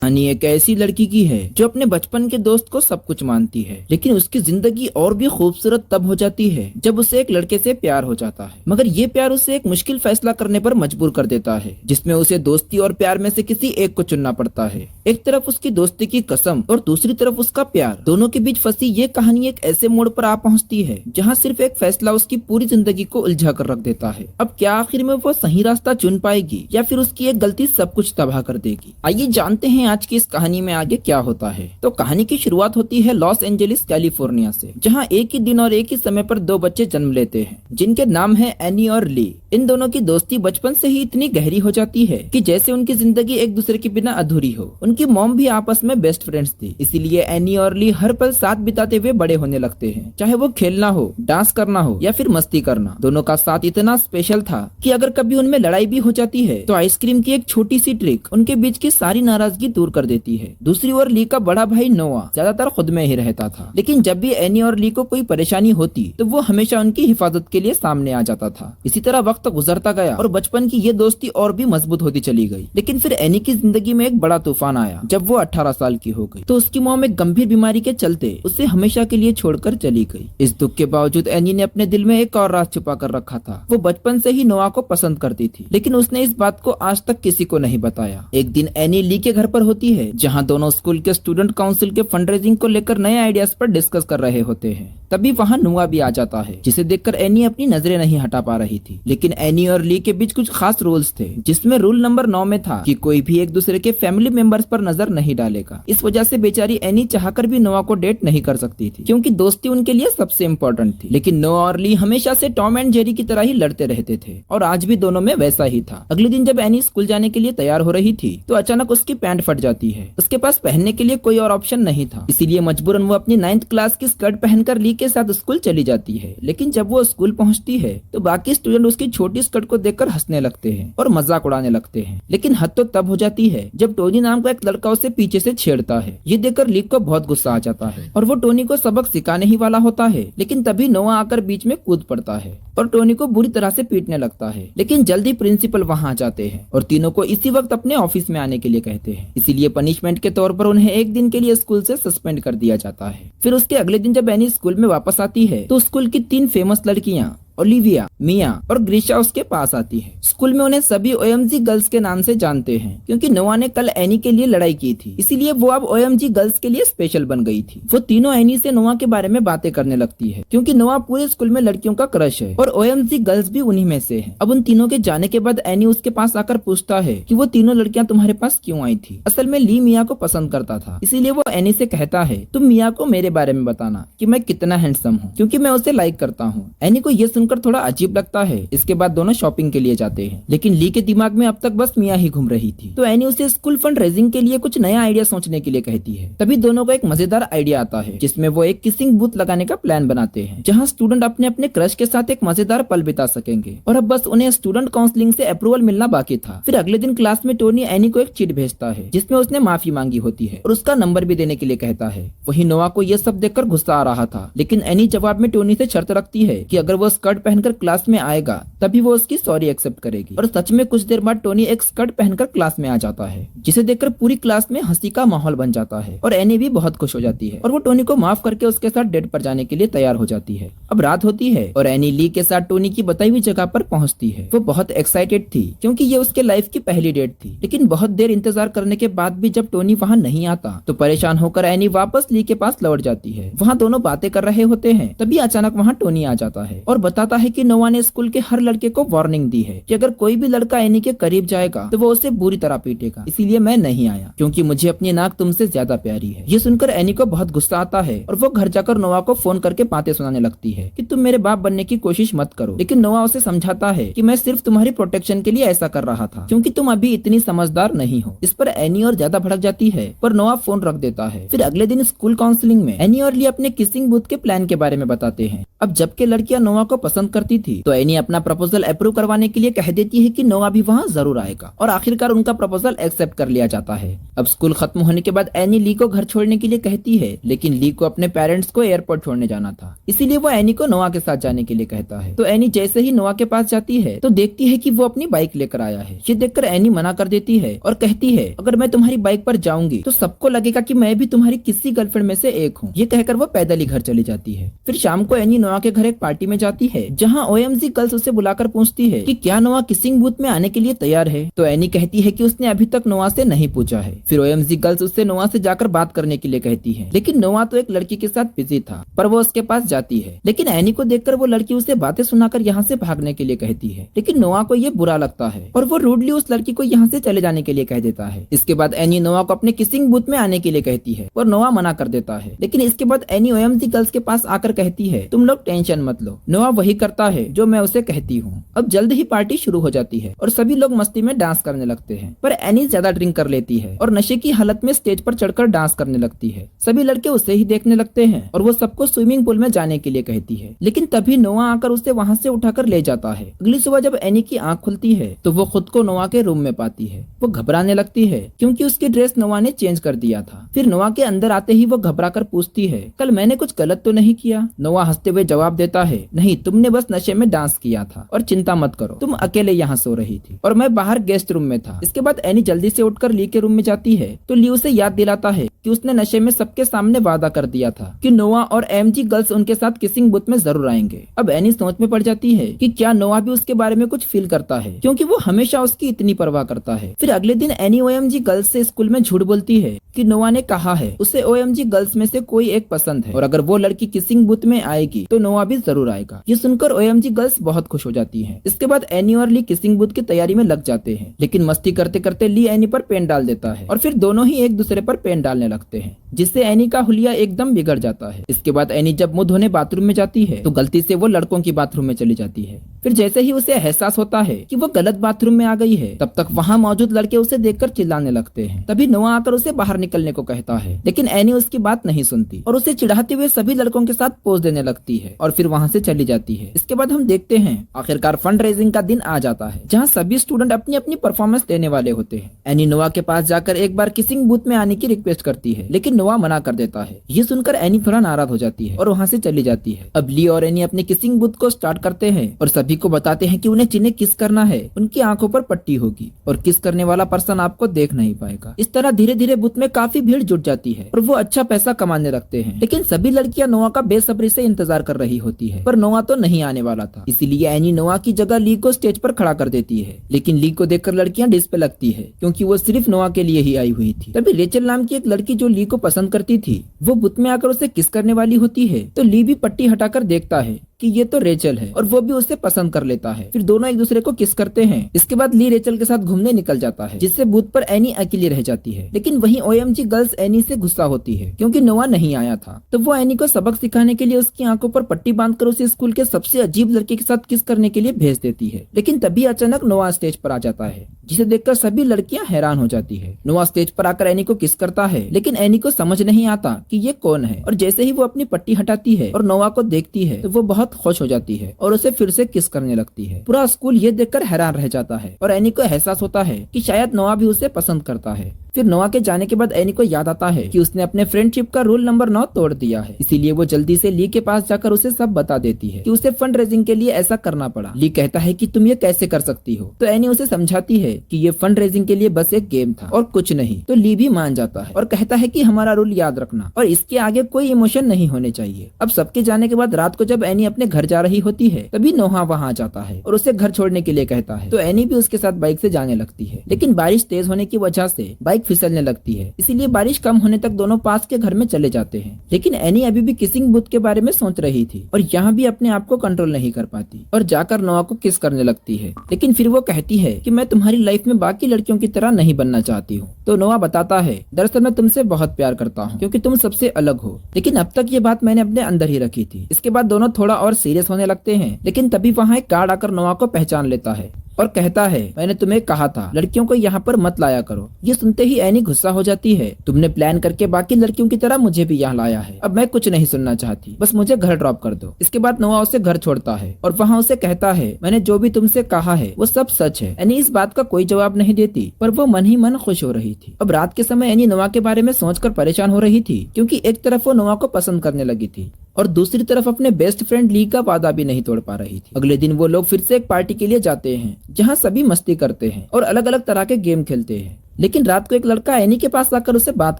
कहानी एक ऐसी लड़की की है जो अपने बचपन के दोस्त को सब कुछ मानती है, लेकिन उसकी जिंदगी और भी खूबसूरत तब हो जाती है जब उसे एक लड़के से प्यार हो जाता है। मगर ये प्यार उसे एक मुश्किल फैसला करने पर मजबूर कर देता है, जिसमें उसे दोस्ती और प्यार में से किसी एक को चुनना पड़ता है। एक तरफ उसकी दोस्ती की कसम और दूसरी तरफ उसका प्यार, दोनों के बीच फंसी ये कहानी एक ऐसे मोड़ पर आ पहुंचती है जहां सिर्फ एक फैसला उसकी पूरी जिंदगी को उलझा कर रख देता है। अब क्या आखिर में वो सही रास्ता चुन पाएगी या फिर उसकी एक गलती सब कुछ तबाह कर देगी? आइए जानते हैं आज की इस कहानी में आगे क्या होता है। तो कहानी की शुरुआत होती है लॉस एंजलिस कैलिफोर्निया से, जहां एक ही दिन और एक ही समय पर दो बच्चे जन्म लेते हैं जिनके नाम है एनी और ली। इन दोनों की दोस्ती बचपन से ही इतनी गहरी हो जाती है कि जैसे उनकी जिंदगी एक दूसरे के बिना अधूरी हो। उनकी मॉम भी आपस में बेस्ट फ्रेंड्स थी, इसीलिए एनी और ली हर पल साथ बिताते हुए बड़े होने लगते हैं। चाहे वो खेलना हो, डांस करना हो या फिर मस्ती करना, दोनों का साथ इतना स्पेशल था कि अगर कभी उनमें लड़ाई भी हो जाती है तो आइसक्रीम की एक छोटी सी ट्रिक उनके बीच की सारी नाराजगी दूर कर देती है। दूसरी ओर ली का बड़ा भाई नोआ ज्यादातर खुद में ही रहता था, लेकिन जब भी एनी और ली को कोई परेशानी होती तो वो हमेशा उनकी हिफाजत के लिए सामने आ जाता था। इसी तरह वक्त गुजरता गया और बचपन की ये दोस्ती और भी मजबूत होती चली गई। लेकिन फिर एनी की जिंदगी में एक बड़ा तूफान आया जब वो 18 साल की हो गई। तो उसकी मॉम एक गंभीर बीमारी के चलते उसे हमेशा के लिए छोड़कर चली गई। इस दुख के बावजूद एनी ने अपने दिल में एक और राज छुपा कर रखा था। वो बचपन से ही नोआ को पसंद करती थी, लेकिन उसने इस बात को आज तक किसी को नहीं बताया। एक दिन एनी ली के घर पर होती है, जहाँ दोनों स्कूल के स्टूडेंट काउंसिल के फंड रेजिंग को लेकर नए आइडियाज पर डिस्कस कर रहे होते हैं। तभी वहाँ नोआ भी आ जाता है, जिसे देखकर एनी अपनी नजरें नहीं हटा पा रही थी। लेकिन एनी और ली के बीच कुछ खास रूल्स थे, जिसमें रूल नंबर 9 में था कि कोई भी एक दूसरे के फैमिली मेंबर्स पर नजर नहीं डालेगा। इस वजह से बेचारी एनी चाहकर भी नोआ को डेट नहीं कर सकती थी, क्योंकि दोस्ती उनके लिए सबसे इम्पोर्टेंट थी। लेकिन नोआ और ली हमेशा से टॉम एंड जेरी की तरह ही लड़ते रहते थे, और आज भी दोनों में वैसा ही था। अगले दिन जब एनी स्कूल जाने के लिए तैयार हो रही थी तो अचानक उसकी पैंट फट जाती है। उसके पास पहनने के लिए कोई और ऑप्शन नहीं था, इसीलिए मजबूरन वो अपनी 9th क्लास की स्कर्ट पहनकर ली के साथ स्कूल चली जाती है। लेकिन जब वो स्कूल पहुंचती है तो बाकी स्टूडेंट उसकी छोटी स्कर्ट को देखकर हंसने लगते हैं और मजाक उड़ाने लगते हैं। लेकिन हद तो तब हो जाती है जब टोनी नाम का एक लड़का उसे पीछे से छेड़ता है। ये देखकर ली को बहुत गुस्सा आ जाता है और वो टोनी को सबक सिखाने ही वाला होता है। लेकिन तभी नोआ आकर बीच में कूद पड़ता है और टोनी को बुरी तरह से पीटने लगता है। लेकिन जल्दी प्रिंसिपल वहाँ आ जाते हैं और तीनों को इसी वक्त अपने ऑफिस में आने के लिए कहते हैं। इसीलिए पनिशमेंट के तौर पर उन्हें एक दिन के लिए स्कूल से सस्पेंड कर दिया जाता है। फिर उसके अगले दिन जब एनी स्कूल में वापस आती है तो स्कूल की 3 फेमस लड़कियां ओलिविया, मिया और ग्रीशा उसके पास आती है। स्कूल में उन्हें सभी ओएमजी गर्ल्स के नाम से जानते हैं, क्योंकि नोआ ने कल एनी के लिए लड़ाई की थी, इसीलिए वो अब ओएमजी गर्ल्स के लिए स्पेशल बन गई थी। वो तीनों एनी से नोआ के बारे में बातें करने लगती है, क्योंकि नोआ पूरे स्कूल में लड़कियों का क्रश है और ओएमजी गर्ल्स भी उन्हीं में से है। अब उन तीनों के जाने के बाद एनी उसके पास आकर पूछता है कि वो तीनों लड़कियां तुम्हारे पास क्यों आई थी। असल में ली मिया को पसंद करता था, इसीलिए वो एनी से कहता है तुम मिया को मेरे बारे में बताना कि मैं कितना हैंडसम हूँ, क्योंकि मैं उसे लाइक करता हूँ। एनी को ये सुनकर थोड़ा अजीब लगता है। इसके बाद दोनों शॉपिंग के लिए जाते हैं, लेकिन ली के दिमाग में अब तक बस मिया ही घूम रही थी। तो एनी उसे स्कूल फंड रेजिंग के लिए कुछ नया आइडिया सोचने के लिए कहती है। तभी दोनों को एक मजेदार आइडिया आता है, जिसमें वो एक किसिंग बूथ लगाने का प्लान बनाते हैं, जहां स्टूडेंट अपने अपने क्रश के साथ एक मजेदार पल बिता सकेंगे। और अब बस उन्हें स्टूडेंट काउंसलिंग से अप्रूवल मिलना बाकी था। फिर अगले दिन क्लास में टोनी एनी को एक चिट भेजता है, जिसमें उसने माफी मांगी होती है और उसका नंबर भी देने के लिए कहता है। वही नोआ को यह सब देखकर गुस्सा आ रहा था, लेकिन एनी जवाब में टोनी से शर्त रखती है कि अगर वो स्कर्ट पहनकर क्लास में आएगा तभी वो उसकी सॉरी एक्सेप्ट करेगी। और सच में कुछ देर बाद टोनी एक स्कर्ट पहनकर क्लास में आ जाता है, जिसे देखकर पूरी क्लास में हंसी का माहौल बन जाता है और एनी भी बहुत खुश हो जाती है और वो टोनी को माफ करके उसके साथ डेट पर जाने के लिए तैयार हो जाती है। अब रात होती है और एनी ली के साथ टोनी की बताई हुई जगह पर पहुंचती है। वो बहुत एक्साइटेड थी, क्योंकि ये उसके लाइफ की पहली डेट थी। लेकिन बहुत देर इंतजार करने के बाद भी जब टोनी वहाँ नहीं आता तो परेशान होकर एनी वापस ली के पास लौट जाती है। वहाँ दोनों बातें कर रहे होते हैं, तभी अचानक वहाँ टोनी आ जाता है और बताता है कि नोआ ने स्कूल के हर लड़के को वार्निंग दी है कि अगर कोई भी लड़का एनी के करीब जाएगा तो वो उसे बुरी तरह पीटेगा, इसीलिए मैं नहीं आया, क्योंकि मुझे अपनी नाक तुमसे ज्यादा प्यारी है। ये सुनकर एनी को बहुत गुस्सा आता है और वो घर जाकर नोआ को फोन करके बातें सुनाने लगती है कि तुम मेरे बाप बनने की कोशिश मत करो। लेकिन नोआ उसे समझाता है कि मैं सिर्फ तुम्हारी प्रोटेक्शन के लिए ऐसा कर रहा था, क्योंकि तुम अभी इतनी समझदार नहीं हो। इस पर एनी और ज्यादा भड़क जाती है, पर नोआ फोन रख देता है। फिर अगले दिन स्कूल काउंसलिंग में एनी और ली अपने किसिंग बूथ के प्लान के बारे में बताते हैं। अब जबकि लड़कियां नोआ को पसंद करती थी, थी तो एनी अपना प्रपोजल अप्रूव करवाने के लिए कह देती है कि नोआ भी वहाँ जरूर आएगा और आखिरकार उनका प्रपोजल एक्सेप्ट कर लिया जाता है। अब स्कूल खत्म होने के बाद एनी ली को घर छोड़ने के लिए कहती है, लेकिन ली को अपने पेरेंट्स को एयरपोर्ट छोड़ने जाना था, इसीलिए वो एनी को नोआ के साथ जाने के लिए कहता है। तो एनी जैसे ही नोआ के पास जाती है तो देखती है कि वो अपनी बाइक लेकर आया है। ये देखकर एनी मना कर देती है और कहती है, अगर मैं तुम्हारी बाइक पर जाऊंगी तो सबको लगेगा कि मैं भी तुम्हारी किसी गर्लफ्रेंड में से एक हूँ। ये कहकर वो पैदल ही घर चली जाती है। फिर शाम को एनी नोआ के घर एक पार्टी में जाती है जहाँ OMG गर्ल्स उसे बुलाकर पूछती है कि क्या नोआ किसिंग बूथ में आने के लिए तैयार है। तो एनी कहती है कि उसने अभी तक नोआ से नहीं पूछा है। फिर OMG गर्ल्स उससे नोआ से जाकर बात करने के लिए कहती है, लेकिन नोआ तो एक लड़की के साथ बिजी था, पर वो उसके पास जाती है। लेकिन एनी को देखकर वो लड़की उसे बातें सुनाकर यहाँ से भागने के लिए कहती है, लेकिन नोआ को ये बुरा लगता है और वो रूडली उस लड़की को यहाँ से चले जाने के लिए कह देता है। इसके बाद एनी नोआ को अपने किसिंग बूथ में आने के लिए कहती है और नोआ मना कर देता है। लेकिन इसके बाद एनी OMG गर्ल्स के पास आकर कहती है, तुम लोग टेंशन मत लो, नोआ वही करता है जो मैं उसे कहती हूँ। अब जल्द ही पार्टी शुरू हो जाती है और सभी लोग मस्ती में डांस करने लगते हैं, पर एनी ज्यादा ड्रिंक कर लेती है और नशे की हालत में स्टेज पर चढ़कर डांस करने लगती है। सभी लड़के उसे ही देखने लगते हैं और वो सबको स्विमिंग पूल में जाने के लिए कहती है, लेकिन तभी नोआ आकर उसे वहाँ से उठाकर ले जाता है। अगली सुबह जब एनी की आंख खुलती है तो वो खुद को नोआ के रूम में पाती है। वो घबराने लगती है क्योंकि उसकी ड्रेस नोआ ने चेंज कर दिया था। फिर नोआ के अंदर आते ही वो घबराकर पूछती है, कल मैंने कुछ गलत तो नहीं किया? नोआ हंसते हुए जवाब देता है, नहीं, तुमने बस नशे में डांस किया था और चिंता मत करो, तुम अकेले यहाँ सो रही थी और मैं बाहर गेस्ट रूम में था। इसके बाद एनी जल्दी से उठकर ली के रूम में जाती है तो ली उसे याद दिलाता है कि उसने नशे में सबके सामने वादा कर दिया था कि नोआ और MG गर्ल्स उनके साथ किसिंग बूथ में जरूर आएंगे। अब एनी सोच में पड़ जाती है कि क्या नोआ भी उसके बारे में कुछ फील करता है, क्योंकि वो हमेशा उसकी इतनी परवाह करता है। फिर अगले दिन एनी OMG गर्ल्स से स्कूल में झूठ बोलती है कि नोआ ने कहा है उसे OMG गर्ल्स में से कोई एक पसंद है और अगर वो लड़की किसिंग बूथ में आएगी तो नोआ भी जरूर आएगा। ये सुनकर OMG गर्ल्स बहुत खुश हो जाती हैं। इसके बाद एनी और ली किसिंग बूथ की तैयारी में लग जाते हैं, लेकिन मस्ती करते करते ली एनी पर पेन डाल देता है और फिर दोनों ही एक दूसरे पर पेन डालने लगते हैं, जिससे एनी का हुलिया एकदम बिगड़ जाता है। इसके बाद एनी जब मुंह धोने बाथरूम में जाती है तो गलती से वो लड़कों की बाथरूम में चली जाती है। फिर जैसे ही उसे एहसास होता है कि वो गलत बाथरूम में आ गई है, तब तक वहाँ मौजूद लड़के उसे देखकर चिल्लाने लगते हैं। तभी नोआ आकर उसे बाहर निकलने को कहता है, लेकिन एनी उसकी बात नहीं सुनती और उसे चिढ़ाते हुए सभी लड़कों के साथ पोज देने लगती है और फिर वहाँ से चली जाती है। इसके बाद हम देखते हैं आखिरकार फंड रेजिंग का दिन आ जाता है, जहाँ सभी स्टूडेंट अपनी अपनी परफॉर्मेंस देने वाले होते हैं। एनी नोआ के पास जाकर एक बार किसिंग बूथ में आने की रिक्वेस्ट करती है, लेकिन नोआ मना कर देता है। ये सुनकर एनी थोड़ा नाराज हो जाती है और वहाँ से चली जाती है। अब ली और एनी अपने किसिंग बूथ को स्टार्ट करते हैं और सभी को बताते हैं कि उन्हें जिन्हें किस करना है उनकी आंखों पर पट्टी होगी और किस करने वाला पर्सन आपको देख नहीं पाएगा। इस तरह धीरे धीरे बूथ में काफी भीड़ जुट जाती है और वो अच्छा पैसा कमाने लगते हैं। लेकिन सभी लड़कियां नोआ का बेसब्री से इंतजार कर रही होती है, पर नोआ तो नहीं आने वाला था। इसीलिए एनी नोआ की जगह ली को स्टेज पर खड़ा कर देती है, लेकिन ली को देखकर लड़कियां डिस पे लगती है क्योंकि वो सिर्फ नोआ के लिए ही आई हुई थी। तभी रेचल नाम की एक लड़की जो ली को पसंद करती थी वो बूथ में आकर उसे किस करने वाली होती है, तो ली भी पट्टी हटाकर देखता है कि ये तो रेचल है और वो भी उसे पसंद कर लेता है। फिर दोनों एक दूसरे को किस करते हैं। इसके बाद ली रेचल के साथ घूमने निकल जाता है, जिससे बूथ पर एनी अकेली रह जाती है। लेकिन वहीं OMG गर्ल्स एनी से गुस्सा होती है क्योंकि नोआ नहीं आया था, तो वो एनी को सबक सिखाने के लिए उसकी आंखों पर पट्टी बांधकर उसे स्कूल के सबसे अजीब लड़के के साथ किस करने के लिए भेज देती है। लेकिन तभी अचानक नोआ स्टेज पर आ जाता है, जिसे देखकर सभी लड़कियां हैरान हो जाती है। नोआ स्टेज पर आकर एनी को किस करता है, लेकिन एनी को समझ नहीं आता कि ये कौन है और जैसे ही वो अपनी पट्टी हटाती है और नोआ को देखती है तो वो बहुत खुश हो जाती है और उसे फिर से किस करने लगती है। पूरा स्कूल ये देखकर हैरान रह जाता है और एनी को एहसास होता है कि शायद नोआ भी उसे पसंद करता है। फिर नोआ के जाने के बाद एनी को याद आता है कि उसने अपने फ्रेंडशिप का रूल नंबर 9 तोड़ दिया है। इसीलिए वो जल्दी से ली के पास जाकर उसे सब बता देती है कि उसे फंड रेजिंग के लिए ऐसा करना पड़ा। ली कहता है कि तुम ये कैसे कर सकती हो, तो एनी उसे समझाती है कि ये फंड रेजिंग के लिए बस एक गेम था और कुछ नहीं। तो ली भी मान जाता है और कहता है कि हमारा रूल याद रखना और इसके आगे कोई इमोशन नहीं होने चाहिए। अब सबके जाने के बाद रात को जब एनी अपने घर जा रही होती है तभी नोहा वहाँ आ जाता है और उसे घर छोड़ने के लिए कहता है, तो एनी भी उसके साथ बाइक से जाने लगती है। लेकिन बारिश तेज होने की वजह से बाइक फिसलने लगती है, इसीलिए बारिश कम होने तक दोनों पास के घर में चले जाते हैं। लेकिन एनी अभी भी किसिंग बूथ के बारे में सोच रही थी और यहाँ भी अपने आप को कंट्रोल नहीं कर पाती और जाकर नोआ को किस करने लगती है। लेकिन फिर वो कहती है कि मैं तुम्हारी लाइफ में बाकी लड़कियों की तरह नहीं बनना चाहती हूँ। तो नोआ बताता है, दरअसल मैं तुमसे बहुत प्यार करता हूँ क्योंकि तुम सबसे अलग हो, लेकिन अब तक ये बात मैंने अपने अंदर ही रखी थी। इसके बाद दोनों थोड़ा और सीरियस होने लगते हैं, लेकिन तभी वहाँ एक गार्ड आकर नोआ को पहचान लेता है और कहता है, मैंने तुम्हें कहा था लड़कियों को यहाँ पर मत लाया करो। ये सुनते ही एनी गुस्सा हो जाती है, तुमने प्लान करके बाकी लड़कियों की तरह मुझे भी यहाँ लाया है, अब मैं कुछ नहीं सुनना चाहती, बस मुझे घर ड्रॉप कर दो। इसके बाद नोआ उसे घर छोड़ता है और वहाँ उसे कहता है, मैंने जो भी तुमसे कहा है वो सब सच है। एनी इस बात का कोई जवाब नहीं देती, पर वो मन ही मन खुश हो रही थी। अब रात के समय एनी नोआ के बारे में सोचकर परेशान हो रही थी, क्योंकि एक तरफ वो नोआ को पसंद करने लगी थी और दूसरी तरफ अपने बेस्ट फ्रेंड ली का वादा भी नहीं तोड़ पा रही थी। अगले दिन वो लोग फिर से एक पार्टी के लिए जाते हैं, जहाँ सभी मस्ती करते हैं और अलग अलग तरह के गेम खेलते हैं। लेकिन रात को एक लड़का एनी के पास आकर उसे बात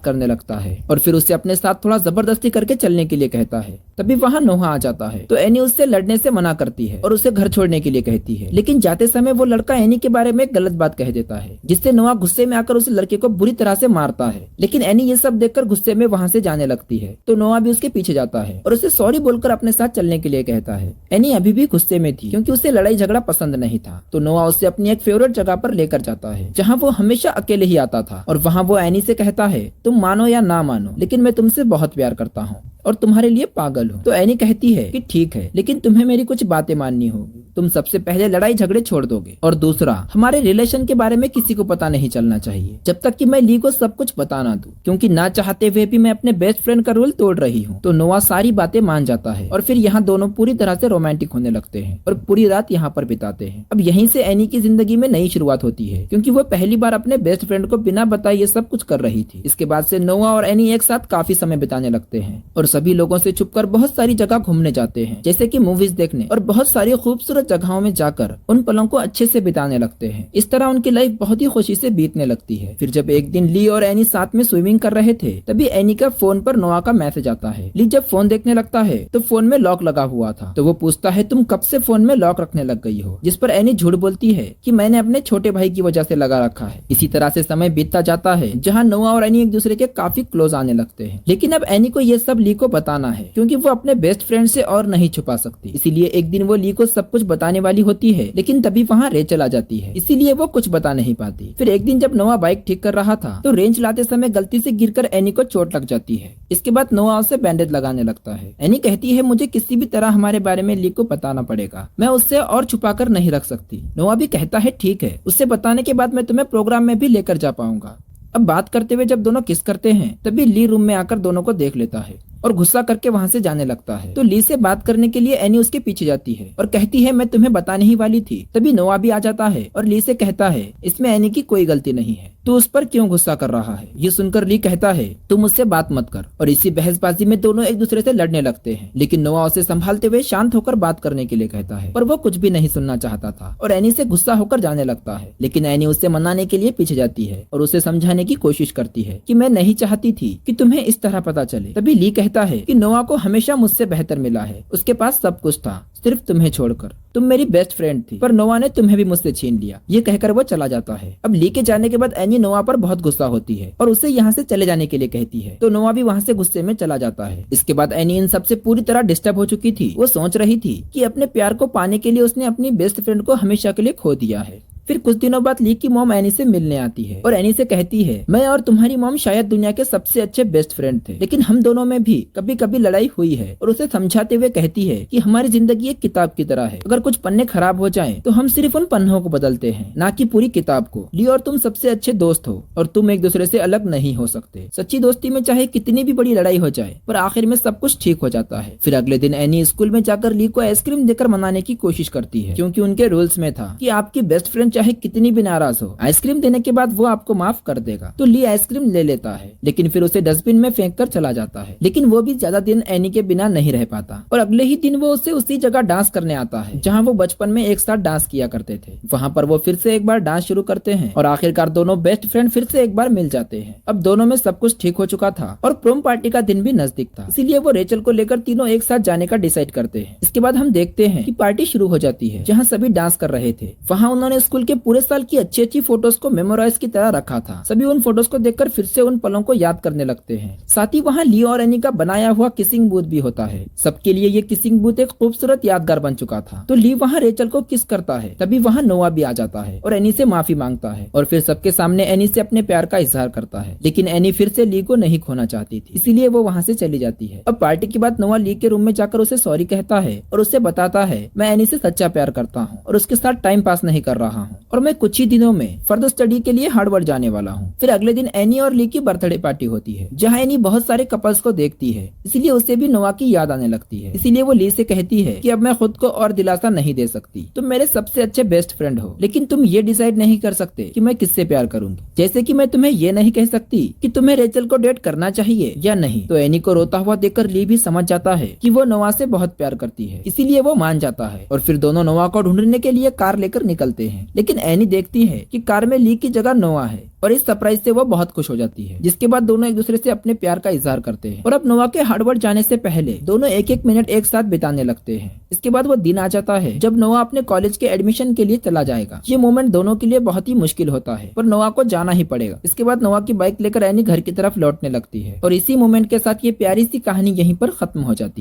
करने लगता है और फिर उसे अपने साथ थोड़ा जबरदस्ती करके चलने के लिए कहता है। तभी वहाँ नोहा आ जाता है, तो एनी उससे लड़ने से मना करती है और उसे घर छोड़ने के लिए कहती है। लेकिन जाते समय वो लड़का एनी के बारे में एक गलत बात कह देता है, जिससे नोहा गुस्से में आकर उस लड़के को बुरी तरह से मारता है। लेकिन एनी ये सब देखकर गुस्से में वहाँ से जाने लगती है, तो नोहा भी उसके पीछे जाता है और उसे सॉरी बोलकर अपने साथ चलने के लिए कहता है। एनी अभी भी गुस्से में थी, क्योंकि उसे लड़ाई झगड़ा पसंद नहीं था, तो नोहा उसे अपनी एक फेवरेट जगह पर लेकर जाता है, जहाँ वो हमेशा अकेले ही आता था। और वहाँ वो एनी से कहता है, तुम मानो या ना मानो, लेकिन मैं तुमसे बहुत प्यार करता हूँ और तुम्हारे लिए पागल हूँ। तो एनी कहती है कि ठीक है, लेकिन तुम्हें मेरी कुछ बातें माननी होगी। तुम सबसे पहले लड़ाई झगड़े छोड़ दोगे, और दूसरा, हमारे रिलेशन के बारे में किसी को पता नहीं चलना चाहिए जब तक कि मैं ली को सब कुछ बता ना दूं, क्योंकि ना चाहते हुए भी मैं अपने बेस्ट फ्रेंड का रूल तोड़ रही हूँ। तो नोआ सारी बातें मान जाता है और फिर यहाँ दोनों पूरी तरह से रोमांटिक होने लगते हैं और पूरी रात यहाँ पर बिताते हैं। अब यहीं से एनी की जिंदगी में नई शुरुआत होती है, क्योंकि वो पहली बार अपने बेस्ट फ्रेंड को बिना बताए ये सब कुछ कर रही थी। इसके बाद से नोआ और एनी एक साथ काफी समय बिताने लगते हैं और सभी लोगों से छुपकर बहुत सारी जगह घूमने जाते हैं, जैसे कि मूवीज देखने, और बहुत सारी खूबसूरत जगहों में जाकर उन पलों को अच्छे से बिताने लगते हैं। इस तरह उनकी लाइफ बहुत ही खुशी से बीतने लगती है। फिर जब एक दिन ली और एनी साथ में स्विमिंग कर रहे थे, तभी एनी का फोन पर नोआ का मैसेज आता है। ली जब फोन देखने लगता है तो फोन में लॉक लगा हुआ था, तो वो पूछता है, तुम कब से फोन में लॉक रखने लग गई हो? जिस पर एनी झूठ बोलती है कि मैंने अपने छोटे भाई की वजह से लगा रखा है। इसी तरह से समय बीतता जाता है, जहाँ नोआ और एनी एक दूसरे के काफी क्लोज आने लगते हैं। लेकिन अब एनी को ये सब ली को बताना है, क्योंकि वो अपने बेस्ट फ्रेंड से और नहीं छुपा सकती। इसीलिए एक दिन वो ली को सब कुछ बताने वाली होती है, लेकिन तभी वहाँ रेचल आ जाती है, इसीलिए वो कुछ बता नहीं पाती। फिर एक दिन जब नोआ बाइक ठीक कर रहा था, तो रेंज लाते समय गलती से गिरकर एनी को चोट लग जाती है। इसके बाद नोआ उसे बैंडेज लगाने लगता है। एनी कहती है, मुझे किसी भी तरह हमारे बारे में ली को बताना पड़ेगा, मैं उससे और छुपा कर नहीं रख सकती। नोआ भी कहता है, ठीक है, उससे बताने के बाद मैं तुम्हें प्रोग्राम में भी लेकर जा पाऊंगा। अब बात करते हुए जब दोनों किस करते हैं, तभी ली रूम में आकर दोनों को देख लेता है और गुस्सा करके वहाँ से जाने लगता है। तो ली से बात करने के लिए एनी उसके पीछे जाती है और कहती है, मैं तुम्हें बताने ही वाली थी। तभी नोआ भी आ जाता है और ली से कहता है, इसमें एनी की कोई गलती नहीं है, तू उस पर क्यों गुस्सा कर रहा है? ये सुनकर ली कहता है, तुम मुझसे बात मत कर। और इसी बहसबाजी में दोनों एक दूसरे से लड़ने लगते हैं। लेकिन नोआ उसे संभालते हुए शांत होकर बात करने के लिए कहता है, पर वो कुछ भी नहीं सुनना चाहता था और एनी से गुस्सा होकर जाने लगता है। लेकिन एनी उसे मनाने के लिए पीछे जाती है और उसे समझाने की कोशिश करती है कि मैं नहीं चाहती थी कि तुम्हें इस तरह पता चले। तभी ली कहता है कि नोआ को हमेशा मुझसे बेहतर मिला है, उसके पास सब कुछ था, सिर्फ तुम्हें छोड़कर। तुम मेरी बेस्ट फ्रेंड थी, पर नोआ ने तुम्हें भी मुझसे छीन लिया। ये कहकर वो चला जाता है। अब ली के जाने के बाद एनी नोआ पर बहुत गुस्सा होती है और उसे यहाँ से चले जाने के लिए कहती है, तो नोआ भी वहाँ से गुस्से में चला जाता है। इसके बाद एनी इन सबसे पूरी तरह डिस्टर्ब हो चुकी थी। वो सोच रही थी कि अपने प्यार को पाने के लिए उसने अपनी बेस्ट फ्रेंड को हमेशा के लिए खो दिया है। फिर कुछ दिनों बाद ली की मॉम एनी से मिलने आती है और एनी से कहती है, मैं और तुम्हारी मॉम शायद दुनिया के सबसे अच्छे बेस्ट फ्रेंड थे, लेकिन हम दोनों में भी कभी कभी लड़ाई हुई है। और उसे समझाते हुए कहती है कि हमारी जिंदगी एक किताब की तरह है, अगर कुछ पन्ने खराब हो जाएं तो हम सिर्फ उन पन्नों को बदलते हैं, ना कि पूरी किताब को। ली और तुम सबसे अच्छे दोस्त हो और तुम एक दूसरे से अलग नहीं हो सकते। सच्ची दोस्ती में चाहे कितनी भी बड़ी लड़ाई हो जाए, पर आखिर में सब कुछ ठीक हो जाता है। फिर अगले दिन एनी स्कूल में जाकर ली को आइसक्रीम देकर मनाने की कोशिश करती है, क्योंकि उनके रूल्स में था कि आपकी बेस्ट फ्रेंड चाहे कितनी भी नाराज हो, आइसक्रीम देने के बाद वो आपको माफ कर देगा। तो ली आइसक्रीम ले लेता है, लेकिन फिर उसे डस्टबिन में फेंक कर चला जाता है। लेकिन वो भी ज्यादा दिन एनी के बिना नहीं रह पाता और अगले ही दिन वो उसे उसी जगह डांस करने आता है जहाँ वो बचपन में एक साथ डांस किया करते थे। वहाँ पर वो फिर से एक बार डांस शुरू करते हैं और आखिरकार दोनों बेस्ट फ्रेंड फिर से एक बार मिल जाते हैं। अब दोनों में सब कुछ ठीक हो चुका था और प्रोम पार्टी का दिन भी नजदीक था, इसीलिए वो रेचल को लेकर तीनों एक साथ जाने का डिसाइड करते हैं। इसके बाद हम देखते हैं कि पार्टी शुरू हो जाती है, जहाँ सभी डांस कर रहे थे। वहाँ उन्होंने स्कूल स्कूल के पूरे साल की अच्छी अच्छी फोटोज को मेमोराइज की तरह रखा था। सभी उन फोटोज को देखकर फिर से उन पलों को याद करने लगते हैं। साथ ही वहाँ लियो और एनी का बनाया हुआ किसिंग बूथ भी होता है। सबके लिए ये किसिंग बूथ एक खूबसूरत यादगार बन चुका था। तो ली वहाँ रेचल को किस करता है, तभी वहाँ नोआ भी आ जाता है और एनी से माफी मांगता है और फिर सबके सामने एनी से अपने प्यार का इजहार करता है। लेकिन एनी फिर से ली को नहीं खोना चाहती थी, इसीलिए वो वहाँ से चली जाती है। अब पार्टी के बाद नोआ ली के रूम में जाकर उसे सॉरी कहता है और उसे बताता है मैं एनी से सच्चा प्यार करता हूँ और उसके साथ टाइम पास नहीं कर रहा हूँ और मैं कुछ ही दिनों में फर्दर स्टडी के लिए हार्वर्ड जाने वाला हूँ। फिर अगले दिन एनी और ली की बर्थडे पार्टी होती है, जहाँ एनी बहुत सारे कपल्स को देखती है, इसलिए उसे भी नोआ की याद आने लगती है। इसीलिए वो ली से कहती है कि अब मैं खुद को और दिलासा नहीं दे सकती, तुम मेरे सबसे अच्छे बेस्ट फ्रेंड हो, लेकिन तुम ये डिसाइड नहीं कर सकते कि मैं किससे प्यार करूंगी। जैसे कि मैं तुम्हें ये नहीं कह सकती कि तुम्हें रेचल को डेट करना चाहिए या नहीं। तो एनी को रोता हुआ देखकर ली भी समझ जाता है कि वो नोआ से बहुत प्यार करती है, इसीलिए वो मान जाता है और फिर दोनों नोआ को ढूंढने के लिए कार लेकर निकलते हैं। लेकिन एनी देखती है कि कार में ली की जगह नोआ है और इस सरप्राइज से वो बहुत खुश हो जाती है, जिसके बाद दोनों एक दूसरे से अपने प्यार का इजहार करते हैं। और अब नोआ के हार्वर्ड जाने से पहले दोनों एक एक मिनट एक साथ बिताने लगते हैं। इसके बाद वो दिन आ जाता है जब नोआ अपने कॉलेज के एडमिशन के लिए चला जाएगा। ये मोमेंट दोनों के लिए बहुत ही मुश्किल होता है, पर नोआ को जाना ही पड़ेगा। इसके बाद नोआ की बाइक लेकर एनी घर की तरफ लौटने लगती है और इसी मोमेंट के साथ ये प्यारी सी कहानी यहीं पर खत्म हो जाती है।